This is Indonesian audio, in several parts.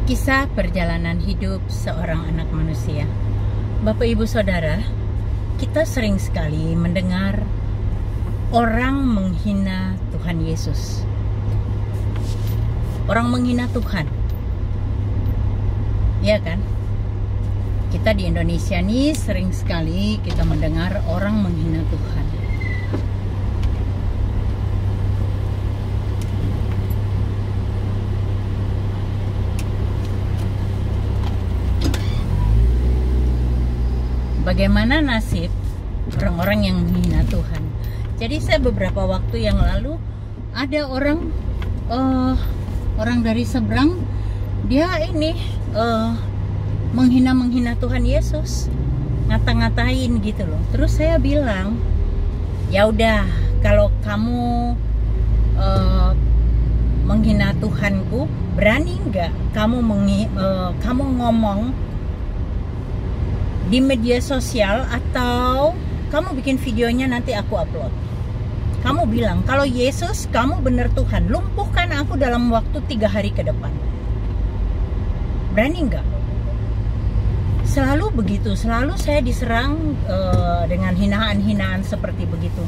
Kisah perjalanan hidup seorang anak manusia. Bapak Ibu Saudara, kita sering sekali mendengar orang menghina Tuhan Yesus. Orang menghina Tuhan. Ya kan? Kita di Indonesia nih sering sekali kita mendengar orang menghina Tuhan. Bagaimana nasib orang-orang yang menghina Tuhan? Jadi saya beberapa waktu yang lalu ada orang dari seberang, dia ini menghina Tuhan Yesus, ngata-ngatain gitu loh. Terus saya bilang, ya udah, kalau kamu menghina Tuhanku, berani nggak kamu ngomong di media sosial, atau kamu bikin videonya nanti aku upload. Kamu bilang kalau Yesus kamu bener Tuhan, lumpuhkan aku dalam waktu 3 hari ke depan. Berani nggak? Selalu begitu, selalu saya diserang dengan hinaan-hinaan seperti begitu.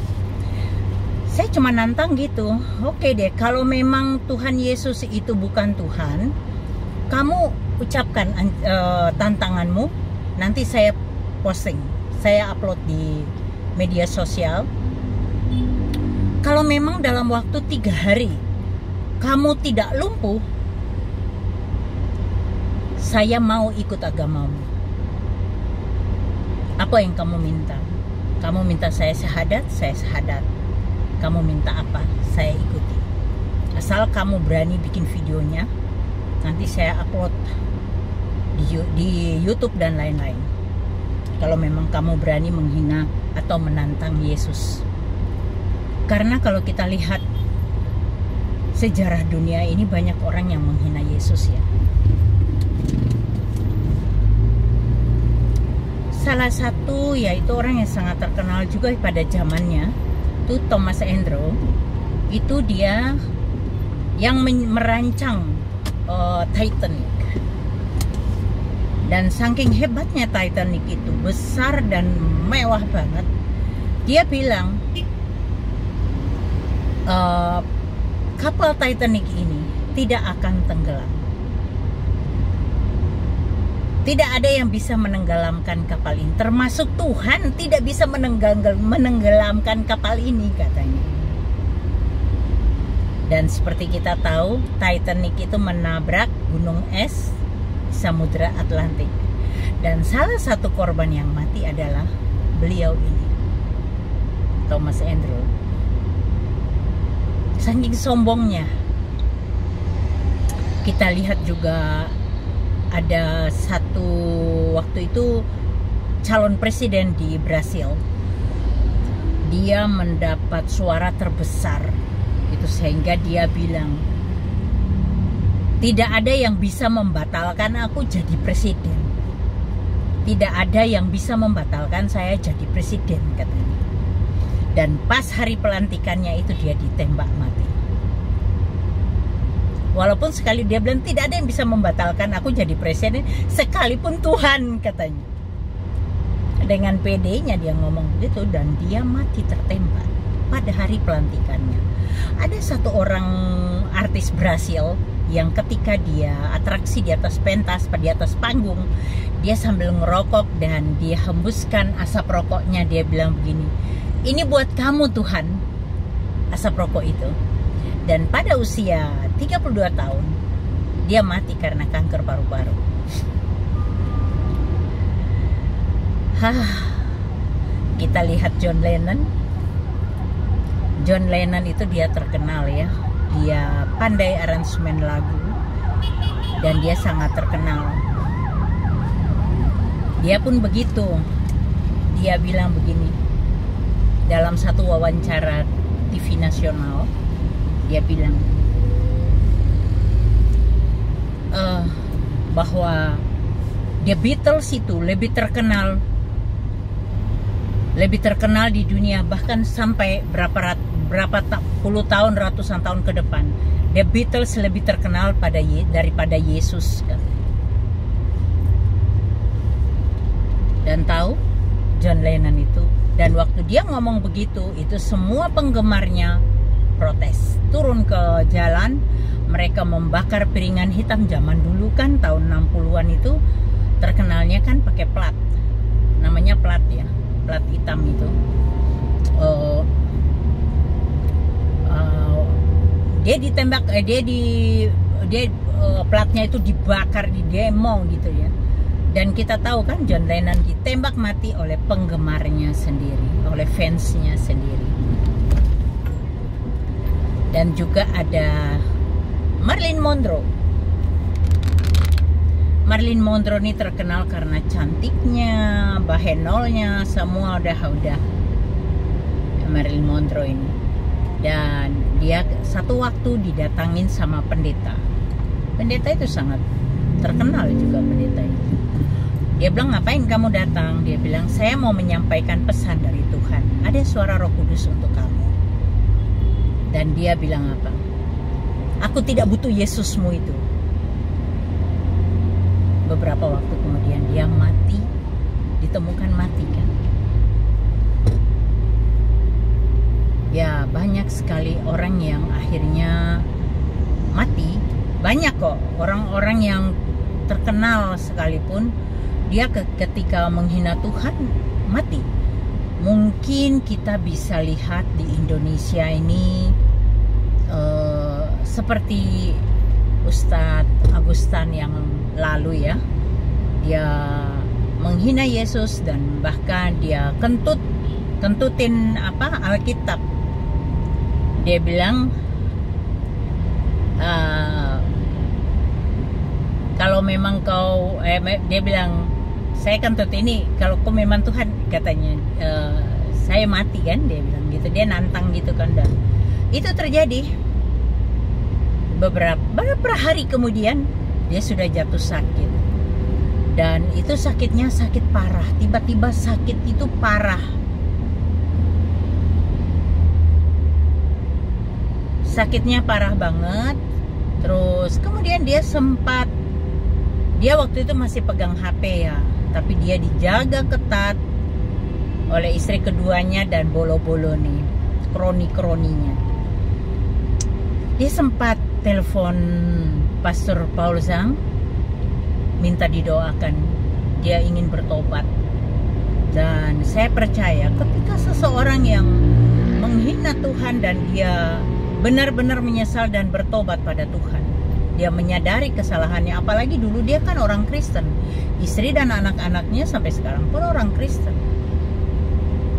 Saya cuma nantang gitu, oke deh, kalau memang Tuhan Yesus itu bukan Tuhan, kamu ucapkan tantanganmu. Nanti saya posting, saya upload di media sosial. Kalau memang dalam waktu 3 hari kamu tidak lumpuh, saya mau ikut agamamu. Apa yang kamu minta? Kamu minta saya syahadat, saya syahadat. Kamu minta apa? Saya ikuti. Asal kamu berani bikin videonya, nanti saya upload di YouTube dan lain-lain. Kalau memang kamu berani menghina atau menantang Yesus. Karena kalau kita lihat sejarah dunia ini, banyak orang yang menghina Yesus ya. Salah satu yaitu orang yang sangat terkenal juga pada zamannya, itu Thomas Andrew. Itu dia yang merancang Titanic. Dan saking hebatnya Titanic itu, besar dan mewah banget, dia bilang kapal Titanic ini tidak akan tenggelam. Tidak ada yang bisa menenggelamkan kapal ini, termasuk Tuhan tidak bisa menenggelamkan kapal ini, katanya. Dan seperti kita tahu, Titanic itu menabrak gunung es Samudra Atlantik, dan salah satu korban yang mati adalah beliau ini, Thomas Andrew. Saking sombongnya. Kita lihat juga ada satu waktu itu calon presiden di Brasil, dia mendapat suara terbesar itu, sehingga dia bilang, tidak ada yang bisa membatalkan aku jadi presiden. Tidak ada yang bisa membatalkan saya jadi presiden, katanya. Dan pas hari pelantikannya itu dia ditembak mati. Walaupun sekali dia bilang tidak ada yang bisa membatalkan aku jadi presiden, sekalipun Tuhan, katanya. Dengan PD-nya dia ngomong gitu, dan dia mati tertembak pada hari pelantikannya. Ada satu orang artis Brasil yang ketika dia atraksi di atas pentas, di atas panggung, dia sambil ngerokok dan dia hembuskan asap rokoknya. Dia bilang begini, ini buat kamu Tuhan, asap rokok itu. Dan pada usia 32 tahun, dia mati karena kanker paru-paru. Kita lihat John Lennon. John Lennon itu dia terkenal ya. Dia pandai aransemen lagu dan dia sangat terkenal. Dia pun begitu. Dia bilang begini dalam satu wawancara TV nasional. Dia bilang bahwa The Beatles itu lebih terkenal di dunia, bahkan sampai berapa puluh tahun, ratusan tahun ke depan, The Beatles lebih terkenal daripada Yesus kan. Dan tahu John Lennon itu, dan waktu dia ngomong begitu, itu semua penggemarnya protes, turun ke jalan. Mereka membakar piringan hitam. Zaman dulu kan tahun 60-an itu terkenalnya kan pakai plat, namanya plat ya, plat hitam itu. Dia ditembak, platnya itu dibakar di demo gitu ya. Dan kita tahu kan John Lennon ditembak mati oleh penggemarnya sendiri, oleh fansnya sendiri. Dan juga ada Marilyn Monroe. Marilyn Monroe ini terkenal karena cantiknya, bahenolnya, semua udah Marilyn Monroe ini. Dan dia satu waktu didatangin sama pendeta. Pendeta itu sangat terkenal juga, pendeta itu. Dia bilang, ngapain kamu datang? Dia bilang, saya mau menyampaikan pesan dari Tuhan. Ada suara Roh Kudus untuk kamu. Dan dia bilang apa? Aku tidak butuh Yesusmu itu. Beberapa waktu kemudian dia mati, ditemukan mati kan. Ya, banyak sekali orang yang akhirnya mati. Banyak kok orang-orang yang terkenal sekalipun dia ketika menghina Tuhan mati. Mungkin kita bisa lihat di Indonesia ini seperti Ustadz Agustan yang lalu ya, dia menghina Yesus dan bahkan dia kentutin Alkitab. Dia bilang kalau memang kau dia bilang, saya kentut ini, kalau kau memang Tuhan, katanya, saya mati kan, dia bilang gitu. Dia nantang gitu kan. Dan itu terjadi. Beberapa hari kemudian dia sudah jatuh sakit. Dan itu sakitnya sakit parah. Tiba-tiba sakit itu parah. Sakitnya parah banget. Terus kemudian dia waktu itu masih pegang HP ya, tapi dia dijaga ketat oleh istri keduanya dan bolo-bolo nih, kroni-kroninya. Dia sempat telepon Pastor Paul Zhang, minta didoakan. Dia ingin bertobat. Dan saya percaya ketika seseorang yang menghina Tuhan dan dia benar-benar menyesal dan bertobat pada Tuhan, dia menyadari kesalahannya. Apalagi dulu dia kan orang Kristen, istri dan anak-anaknya sampai sekarang pun orang Kristen,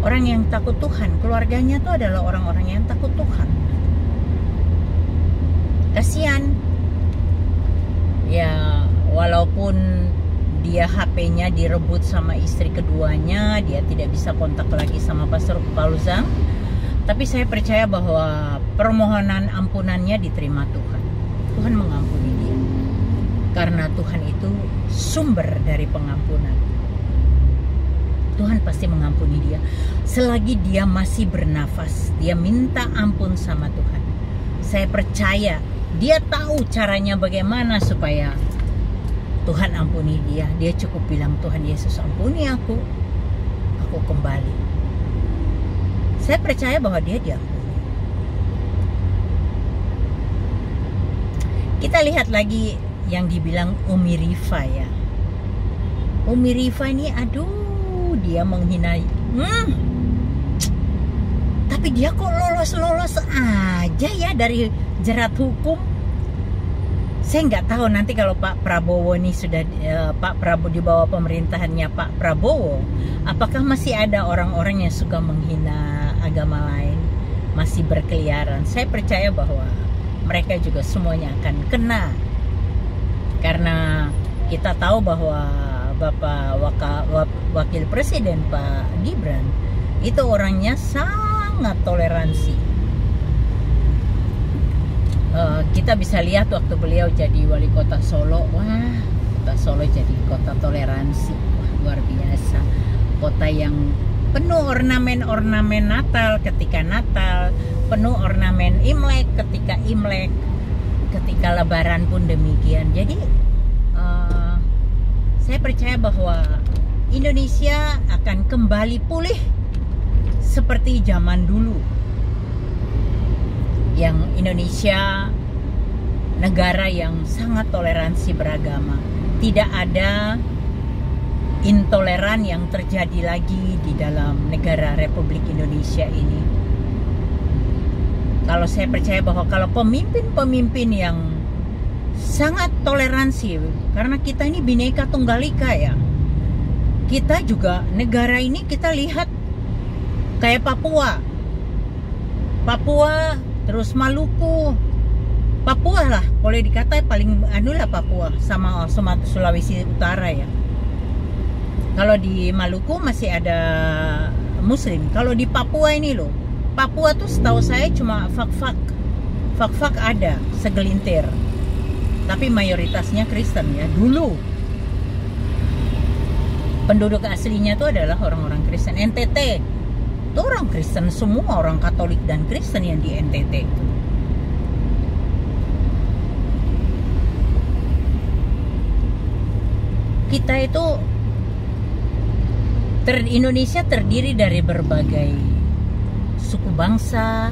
orang yang takut Tuhan. Keluarganya itu adalah orang-orang yang takut Tuhan. Kasihan ya, walaupun dia HP-nya direbut sama istri keduanya, dia tidak bisa kontak lagi sama Pastor Paul Zhang. Tapi saya percaya bahwa permohonan ampunannya diterima Tuhan. Tuhan mengampuni dia. Karena Tuhan itu sumber dari pengampunan. Tuhan pasti mengampuni dia. Selagi dia masih bernafas, dia minta ampun sama Tuhan. Saya percaya dia tahu caranya bagaimana supaya Tuhan ampuni dia. Dia cukup bilang, Tuhan Yesus ampuni aku kembali. Saya percaya bahwa dia diampuni. Kita lihat lagi yang dibilang Umi Rifa ya. Umi Rifa ini, aduh, dia menghina. Tapi dia kok lolos aja ya dari jerat hukum. Saya nggak tahu nanti kalau Pak Prabowo ini sudah Pak Prabowo di bawah pemerintahannya Pak Prabowo, apakah masih ada orang-orang yang suka menghina agama lain masih berkeliaran? Saya percaya bahwa mereka juga semuanya akan kena, karena kita tahu bahwa Bapak Wakil Presiden Pak Gibran itu orangnya sangat toleransi. Kita bisa lihat waktu beliau jadi wali kota Solo, wah, kota Solo jadi kota toleransi, wah, luar biasa. Kota yang penuh ornamen-ornamen Natal ketika Natal, penuh ornamen Imlek ketika Imlek. ketika Lebaran pun demikian. Jadi saya percaya bahwa Indonesia akan kembali pulih seperti zaman dulu, yang Indonesia negara yang sangat toleransi beragama. Tidak ada intoleran yang terjadi lagi di dalam negara Republik Indonesia ini. Kalau saya percaya bahwa kalau pemimpin-pemimpin yang sangat toleransi, karena kita ini Bhinneka Tunggal Ika ya. Kita juga negara ini kita lihat kayak Papua, terus Maluku, Papua lah boleh dikata paling lah Papua sama Sulawesi Utara ya. Kalau di Maluku masih ada Muslim. Kalau di Papua ini loh, Papua tuh setahu saya cuma fak ada segelintir, tapi mayoritasnya Kristen ya. Dulu penduduk aslinya itu adalah orang-orang Kristen. NTT itu orang Kristen semua, orang Katolik dan Kristen yang di NTT itu. Kita itu Indonesia terdiri dari berbagai suku bangsa,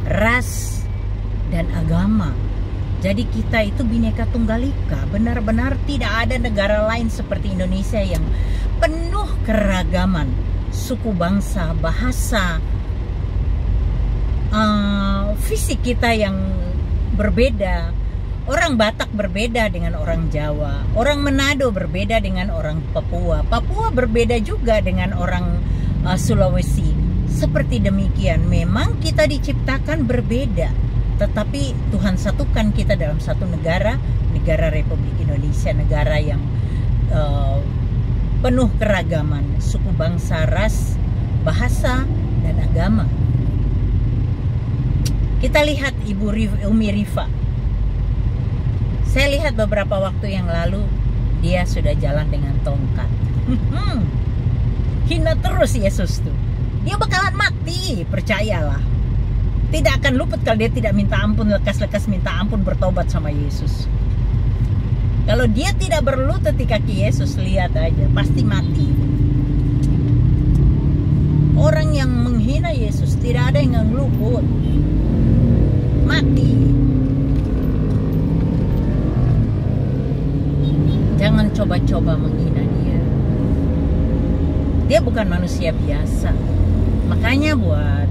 ras, dan agama. Jadi kita itu Bhinneka Tunggal Ika. Benar-benar tidak ada negara lain seperti Indonesia yang penuh keragaman suku bangsa, bahasa, fisik kita yang berbeda. Orang Batak berbeda dengan orang Jawa, orang Manado berbeda dengan orang Papua, Papua berbeda juga dengan orang Sulawesi. Seperti demikian, memang kita diciptakan berbeda, tetapi Tuhan satukan kita dalam satu negara Republik Indonesia, negara yang penuh keragaman suku bangsa, ras, bahasa, dan agama. Kita lihat Ibu Umi Rifa. Saya lihat beberapa waktu yang lalu dia sudah jalan dengan tongkat. Hina terus Yesus tuh. Dia bakalan mati, percayalah. Tidak akan luput kalau dia tidak minta ampun, lekas-lekas minta ampun, bertobat sama Yesus. Kalau dia tidak berlutut di kaki Yesus, lihat aja, pasti mati. Orang yang menghina Yesus tidak ada yang luput, mati. Jangan coba-coba menghina dia. Dia bukan manusia biasa. Makanya buat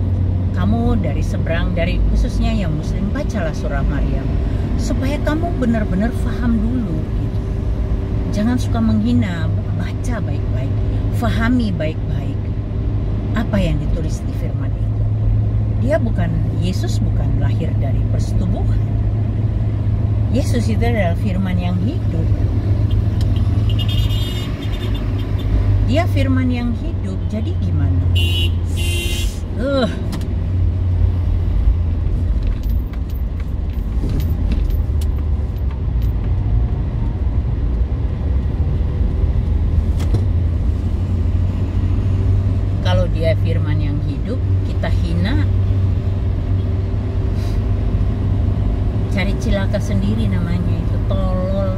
kamu dari seberang, dari khususnya yang Muslim, bacalah surah Maryam supaya kamu benar-benar paham dulu gitu. Jangan suka menghina, baca baik-baik, fahami baik-baik apa yang ditulis di firman itu. Yesus bukan lahir dari persetubuhan. Yesus itu adalah firman yang hidup. Dia firman yang hidup, jadi gimana? Kalau dia firman yang hidup, kita hina, cari cilaka sendiri namanya itu, tolol.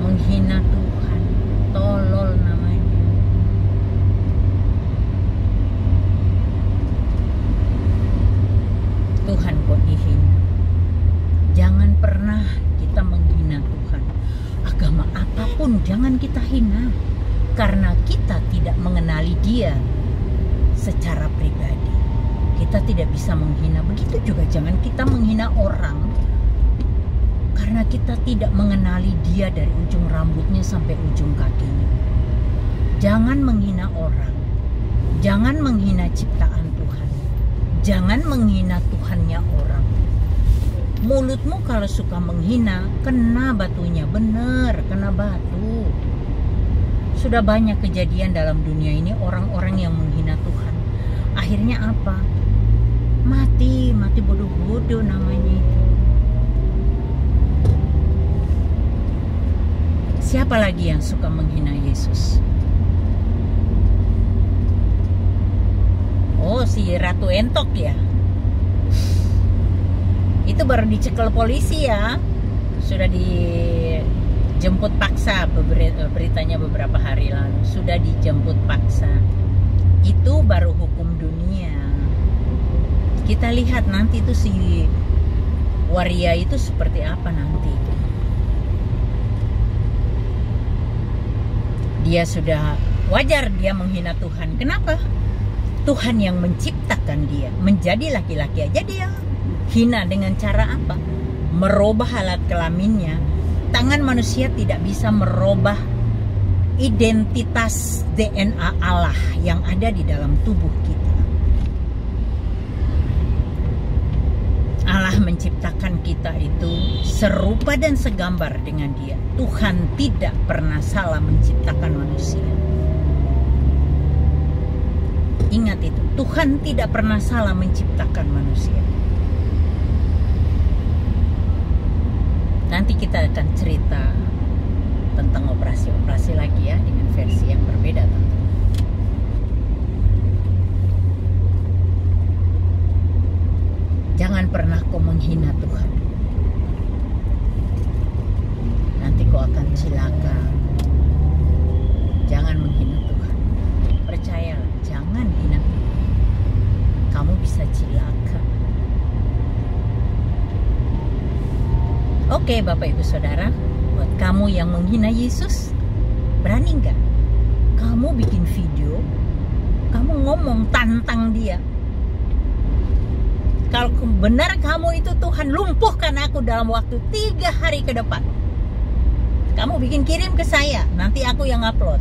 Menghina Tuhan, tolol namanya. Tuhan kok dihina. Jangan pernah kita menghina Tuhan. Agama apapun jangan kita hina, karena kita tidak mengenali Dia secara pribadi. Kita tidak bisa menghina. Begitu juga jangan kita menghina orang, karena kita tidak mengenali dia dari ujung rambutnya sampai ujung kakinya. Jangan menghina orang. Jangan menghina ciptaan Tuhan. Jangan menghina Tuhannya orang. Mulutmu kalau suka menghina, kena batunya. Bener, kena batu. Sudah banyak kejadian dalam dunia ini orang-orang yang menghina Tuhan. Akhirnya apa? Mati bodoh-bodoh namanya itu. Siapa lagi yang suka menghina Yesus? Oh, si Ratu Entok ya. Itu baru dicekel polisi ya. Sudah dijemput paksa, beritanya beberapa hari lalu. Sudah dijemput paksa. Itu baru hukum dunia. Kita lihat nanti itu si waria itu seperti apa nanti. Dia sudah wajar dia menghina Tuhan. Kenapa? Tuhan yang menciptakan dia menjadi laki-laki aja dia hina dengan cara apa? Merubah alat kelaminnya. Tangan manusia tidak bisa merubah identitas DNA Allah yang ada di dalam tubuh kita. Allah menciptakan kita itu serupa dan segambar dengan Dia. Tuhan tidak pernah salah menciptakan manusia. Ingat itu, Tuhan tidak pernah salah menciptakan manusia. Nanti kita akan cerita tentang operasi-operasi lagi ya, dengan versi yang berbeda tentu. Jangan pernah kau menghina Tuhan. Nanti kau akan celaka. Jangan menghina Tuhan. Percayalah, jangan hina Tuhan. Kamu bisa celaka. Oke Bapak Ibu Saudara, buat kamu yang menghina Yesus, berani nggak? Kamu bikin video, kamu ngomong tantang dia. Kalau benar kamu itu Tuhan, lumpuhkan aku dalam waktu 3 hari ke depan. Kamu bikin kirim ke saya, nanti aku yang upload.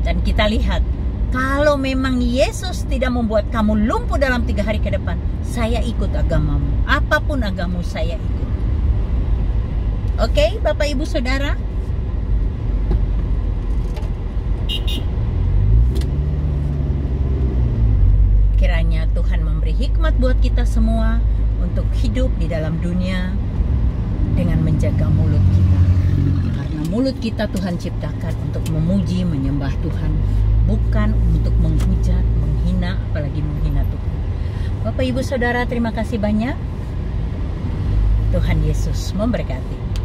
Dan kita lihat, kalau memang Yesus tidak membuat kamu lumpuh dalam 3 hari ke depan, saya ikut agamamu. Apapun agamamu saya ikut. Oke, Bapak Ibu Saudara. Kiranya Tuhan memberi hikmat buat kita semua untuk hidup di dalam dunia dengan menjaga mulut kita. Karena mulut kita Tuhan ciptakan untuk memuji, menyembah Tuhan, bukan untuk menghujat, menghina, apalagi menghina Tuhan. Bapak Ibu Saudara, terima kasih banyak. Tuhan Yesus memberkati.